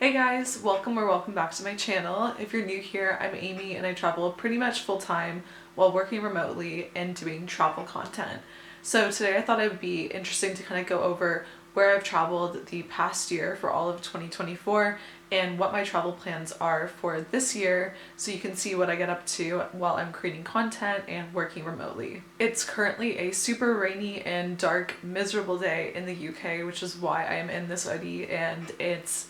Hey guys, welcome or welcome back to my channel. If you're new here, I'm Amy and I travel pretty much full time while working remotely and doing travel content. So today I thought it would be interesting to kind of go over where I've traveled the past year for all of 2024 and what my travel plans are for this year so you can see what I get up to while I'm creating content and working remotely. It's currently a super rainy and dark, miserable day in the UK, which is why I am in this hoodie, and it's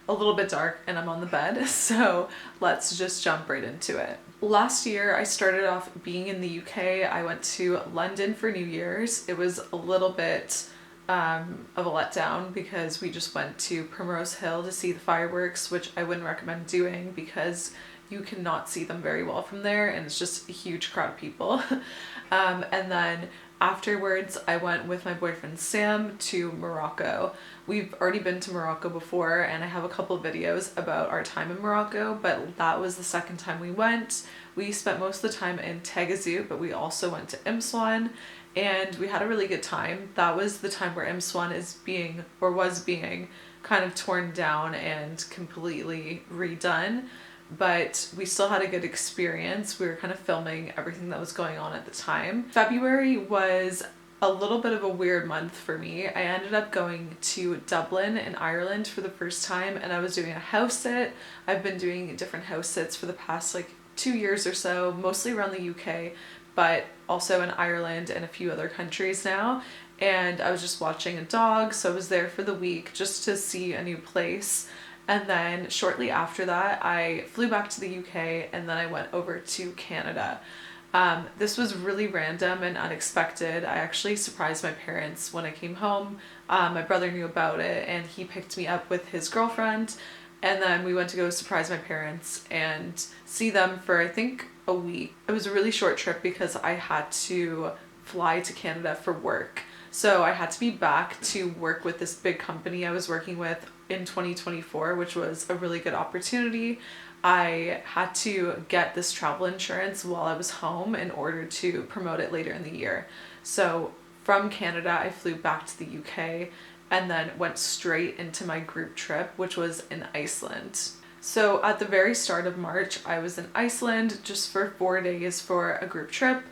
a little bit dark and I'm on the bed, so let's just jump right into it. Last year I started off being in the UK. I went to London for New Year's. It was a little bit of a letdown because we just went to Primrose Hill to see the fireworks, which I wouldn't recommend doing because you cannot see them very well from there and it's just a huge crowd of people. And then afterwards I went with my boyfriend Sam to Morocco. We've already been to Morocco before and I have a couple of videos about our time in Morocco, but that was the second time we went. We spent most of the time in Tagazout, but we also went to Imswan and we had a really good time. That was the time where Imswan was being kind of torn down and completely redone, but we still had a good experience. We were kind of filming everything that was going on at the time. February was a little bit of a weird month for me. I ended up going to Dublin in Ireland for the first time and I was doing a house sit. I've been doing different house sits for the past 2 years or so, mostly around the UK, but also in Ireland and a few other countries now. And I was just watching a dog, so I was there for the week just to see a new place. And then shortly after that, I flew back to the UK and then I went over to Canada. This was really random and unexpected. I actually surprised my parents when I came home. My brother knew about it and he picked me up with his girlfriend. And then we went to go surprise my parents and see them for, I think, a week. It was a really short trip because I had to fly to Canada for work. So I had to be back to work with this big company I was working with in 2024, which was a really good opportunity. I had to get this travel insurance while I was home in order to promote it later in the year. So from Canada, I flew back to the UK and then went straight into my group trip, which was in Iceland. So at the very start of March, I was in Iceland just for 4 days for a group trip.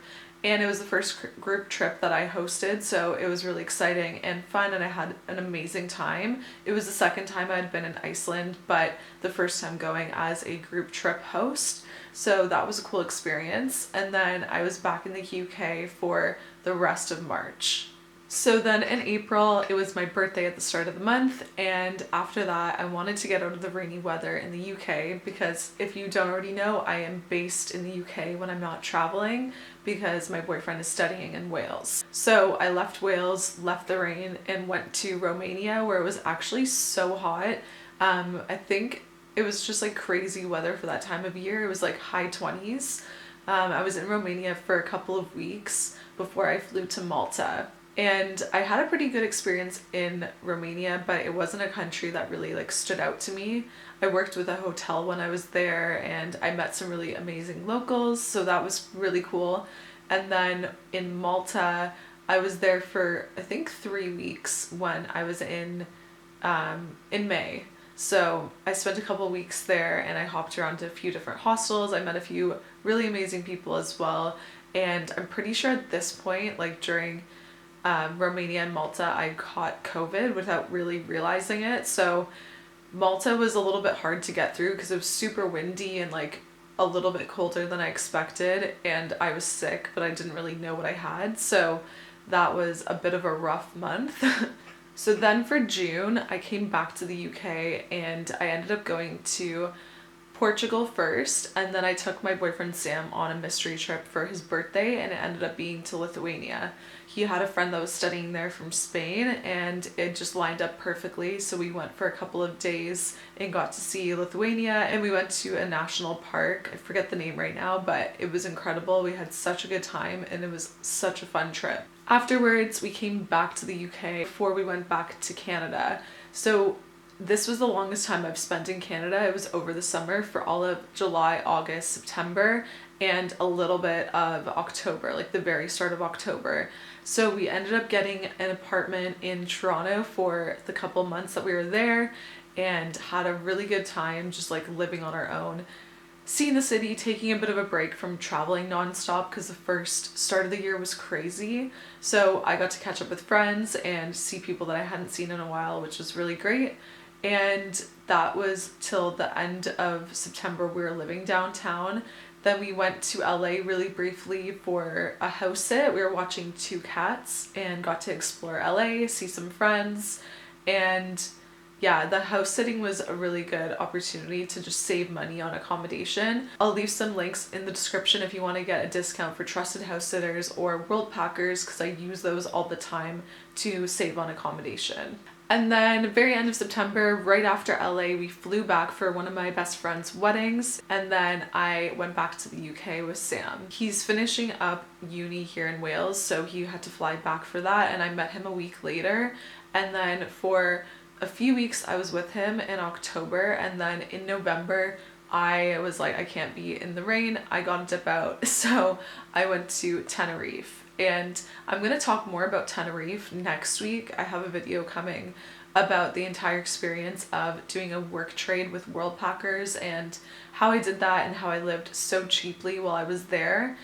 And it was the first group trip that I hosted, so it was really exciting and fun and I had an amazing time. It was the second time I had been in Iceland, but the first time going as a group trip host. So that was a cool experience. And then I was back in the UK for the rest of March. So then in April, it was my birthday at the start of the month, and after that I wanted to get out of the rainy weather in the UK because if you don't already know, I am based in the UK when I'm not traveling because my boyfriend is studying in Wales. So I left Wales, left the rain, and went to Romania where it was actually so hot. I think it was just crazy weather for that time of year. It was high 20s. I was in Romania for a couple of weeks before I flew to Malta. And I had a pretty good experience in Romania, but it wasn't a country that really stood out to me. I worked with a hotel when I was there and I met some really amazing locals, so that was really cool. And then in Malta, I was there for I think 3 weeks when I was in May. So I spent a couple of weeks there and I hopped around to a few different hostels. I met a few really amazing people as well. And I'm pretty sure at this point, during Romania and Malta, I caught COVID without really realizing it. So Malta was a little bit hard to get through because it was super windy and a little bit colder than I expected, and I was sick but I didn't really know what I had, so that was a bit of a rough month. So then for June I came back to the UK and I ended up going to Portugal first, and then I took my boyfriend Sam on a mystery trip for his birthday and it ended up being to Lithuania. He had a friend that was studying there from Spain and it just lined up perfectly, so we went for a couple of days and got to see Lithuania, and we went to a national park. I forget the name right now, but it was incredible. We had such a good time and it was such a fun trip. Afterwards we came back to the UK before we went back to Canada. So this was the longest time I've spent in Canada. It was over the summer for all of July, August, September, and a little bit of October, the very start of October. So we ended up getting an apartment in Toronto for the couple months that we were there, and had a really good time just like living on our own, seeing the city, taking a bit of a break from traveling nonstop because the first start of the year was crazy. So I got to catch up with friends and see people that I hadn't seen in a while, which was really great. And that was till the end of September. We were living downtown. Then we went to LA really briefly for a house sit. We were watching Two Cats and got to explore LA, see some friends, and yeah, the house sitting was a really good opportunity to just save money on accommodation. I'll leave some links in the description if you want to get a discount for trusted house sitters or world packers, because I use those all the time to save on accommodation. And then very end of September, right after LA, we flew back for one of my best friend's weddings. And then I went back to the UK with Sam. He's finishing up uni here in Wales, so he had to fly back for that. And I met him a week later. And then for a few weeks I was with him in October, and then in November I was like, I can't be in the rain, I gotta dip out. So I went to Tenerife, and I'm gonna talk more about Tenerife next week. I have a video coming about the entire experience of doing a work trade with world packers and how I did that and how I lived so cheaply while I was there.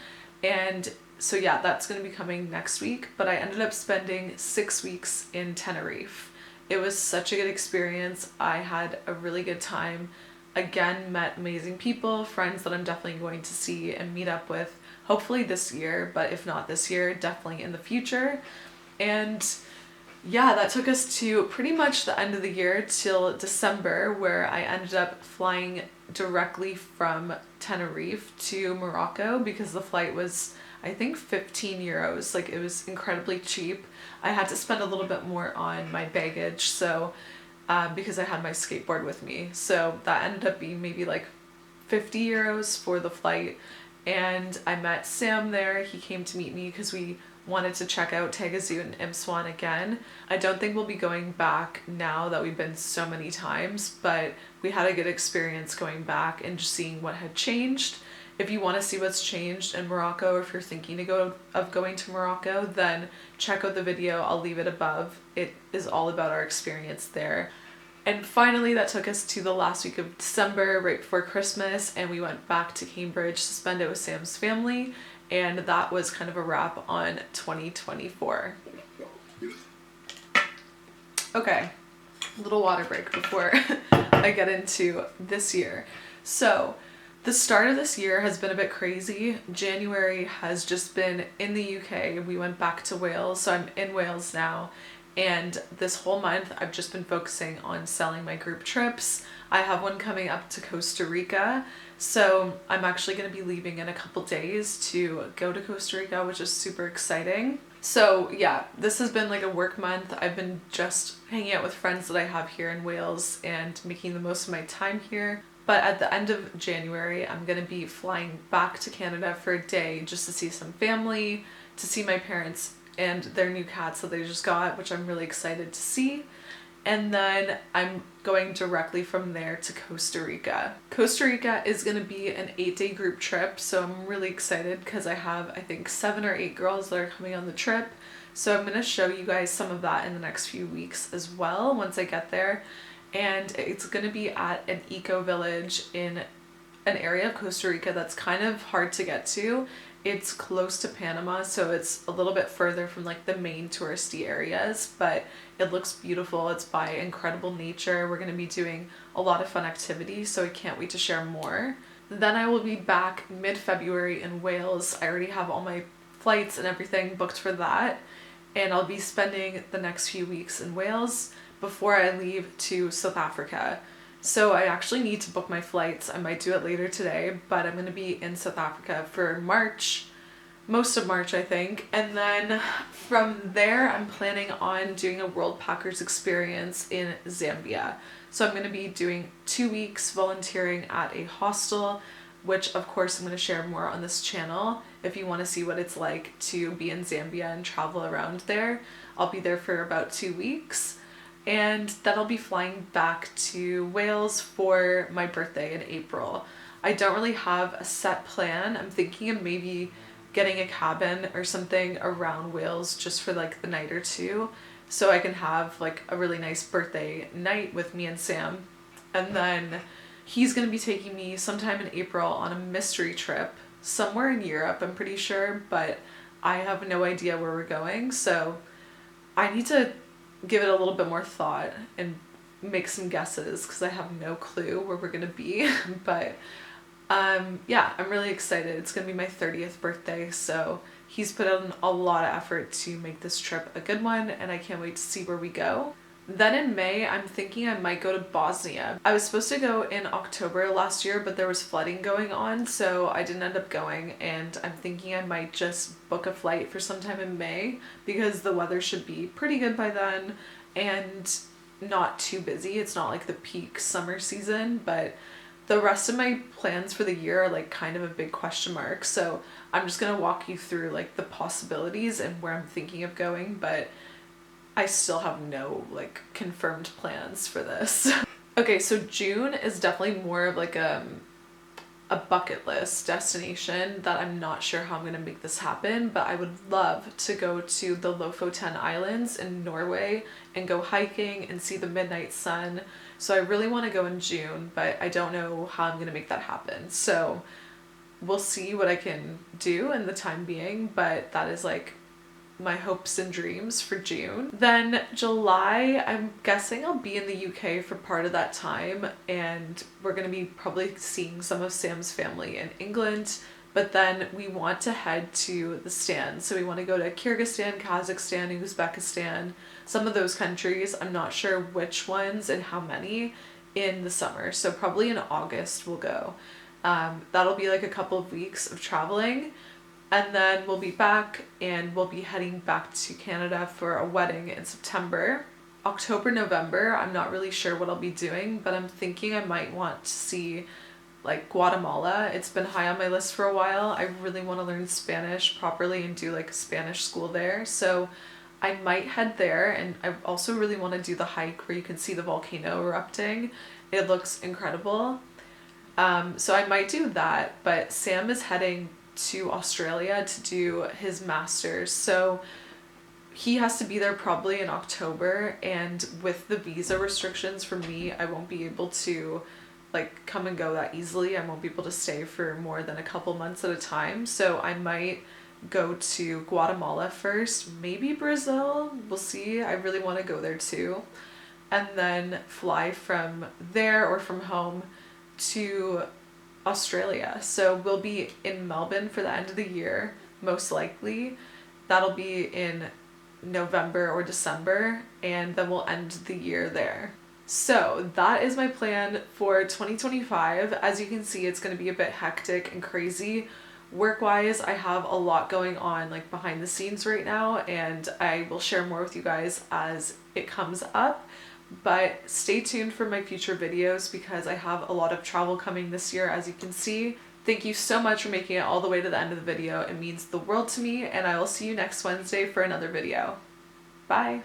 And so yeah, that's gonna be coming next week. But I ended up spending 6 weeks in Tenerife. It was such a good experience. I had a really good time. Again, met amazing people, friends that I'm definitely going to see and meet up with, hopefully this year, but if not this year, definitely in the future. And yeah, that took us to pretty much the end of the year till December, where I ended up flying directly from Tenerife to Morocco because the flight was, I think, 15 euros. Like, it was incredibly cheap. I had to spend a little bit more on my baggage, so because I had my skateboard with me. So that ended up being maybe like 50 euros for the flight. And I met Sam there. He came to meet me because we wanted to check out Tagazout and Imswan again. I don't think we'll be going back now that we've been so many times, but we had a good experience going back and just seeing what had changed. If you want to see what's changed in Morocco, or if you're thinking of going to Morocco, then check out the video. I'll leave it above. It is all about our experience there. And finally, that took us to the last week of December, right before Christmas, and we went back to Cambridge to spend it with Sam's family, and that was kind of a wrap on 2024. Okay, little water break before I get into this year. So, the start of this year has been a bit crazy. January has just been in the UK. We went back to Wales, so I'm in Wales now. And this whole month, I've just been focusing on selling my group trips. I have one coming up to Costa Rica. So I'm actually going to be leaving in a couple days to go to Costa Rica, which is super exciting. So yeah, this has been like a work month. I've been just hanging out with friends that I have here in Wales and making the most of my time here. But at the end of January, I'm going to be flying back to Canada for a day just to see some family, to see my parents and their new cats that they just got, which I'm really excited to see. And then I'm going directly from there to Costa Rica. Costa Rica is going to be an 8-day group trip, so I'm really excited because I have, I think, 7 or 8 girls that are coming on the trip. So I'm going to show you guys some of that in the next few weeks as well once I get there. And it's going to be at an eco village in an area of Costa Rica that's kind of hard to get to. It's close to Panama, so it's a little bit further from like the main touristy areas, but it looks beautiful. It's by incredible nature. We're going to be doing a lot of fun activities, so I can't wait to share more. Then I will be back mid-February in Wales. I already have all my flights and everything booked for that, and I'll be spending the next few weeks in Wales before I leave to South Africa. So I actually need to book my flights. I might do it later today, but I'm going to be in South Africa for March, most of March, I think. And then from there, I'm planning on doing a World Packers experience in Zambia. So I'm going to be doing 2 weeks volunteering at a hostel, which of course I'm going to share more on this channel. If you want to see what it's like to be in Zambia and travel around there, I'll be there for about 2 weeks. And then I'll be flying back to Wales for my birthday in April. I don't really have a set plan. I'm thinking of maybe getting a cabin or something around Wales just for like the night or two so I can have like a really nice birthday night with me and Sam. And then he's going to be taking me sometime in April on a mystery trip somewhere in Europe, I'm pretty sure, but I have no idea where we're going. So I need to give it a little bit more thought and make some guesses because I have no clue where we're going to be. But yeah, I'm really excited. It's going to be my 30th birthday, so he's put in a lot of effort to make this trip a good one, and I can't wait to see where we go. Then in May, I'm thinking I might go to Bosnia. I was supposed to go in October last year, but there was flooding going on, so I didn't end up going, and I'm thinking I might just book a flight for sometime in May because the weather should be pretty good by then and not too busy. It's not like the peak summer season, but the rest of my plans for the year are like kind of a big question mark. So I'm just gonna walk you through like the possibilities and where I'm thinking of going, but I still have no like confirmed plans for this. Okay, so June is definitely more of like a bucket list destination that I'm not sure how I'm gonna make this happen, but I would love to go to the Lofoten Islands in Norway and go hiking and see the midnight sun. So I really want to go in June, but I don't know how I'm gonna make that happen. So we'll see what I can do in the time being, but that is like my hopes and dreams for June. Then July, I'm guessing I'll be in the UK for part of that time, and we're gonna be probably seeing some of Sam's family in England, but then we want to head to the Stan. So we want to go to Kyrgyzstan, Kazakhstan, Uzbekistan, some of those countries. I'm not sure which ones and how many in the summer. So probably in August we'll go. That'll be like a couple of weeks of traveling. And then we'll be back and we'll be heading back to Canada for a wedding in September. October, November, I'm not really sure what I'll be doing, but I'm thinking I might want to see like Guatemala. It's been high on my list for a while. I really want to learn Spanish properly and do like a Spanish school there. So I might head there, and I also really want to do the hike where you can see the volcano erupting. It looks incredible. So I might do that, but Sam is heading to Australia to do his master's, so he has to be there probably in October, and with the visa restrictions for me, I won't be able to like come and go that easily. I won't be able to stay for more than a couple months at a time, so I might go to Guatemala first, maybe Brazil, we'll see. I really want to go there too, and then fly from there or from home to Australia. So we'll be in Melbourne for the end of the year, most likely. That'll be in November or December, and then we'll end the year there. So that is my plan for 2025. As you can see, it's going to be a bit hectic and crazy. Work-wise, I have a lot going on like behind the scenes right now, and I will share more with you guys as it comes up. But stay tuned for my future videos because I have a lot of travel coming this year, as you can see. Thank you so much for making it all the way to the end of the video. It means the world to me, and I will see you next Wednesday for another video. Bye!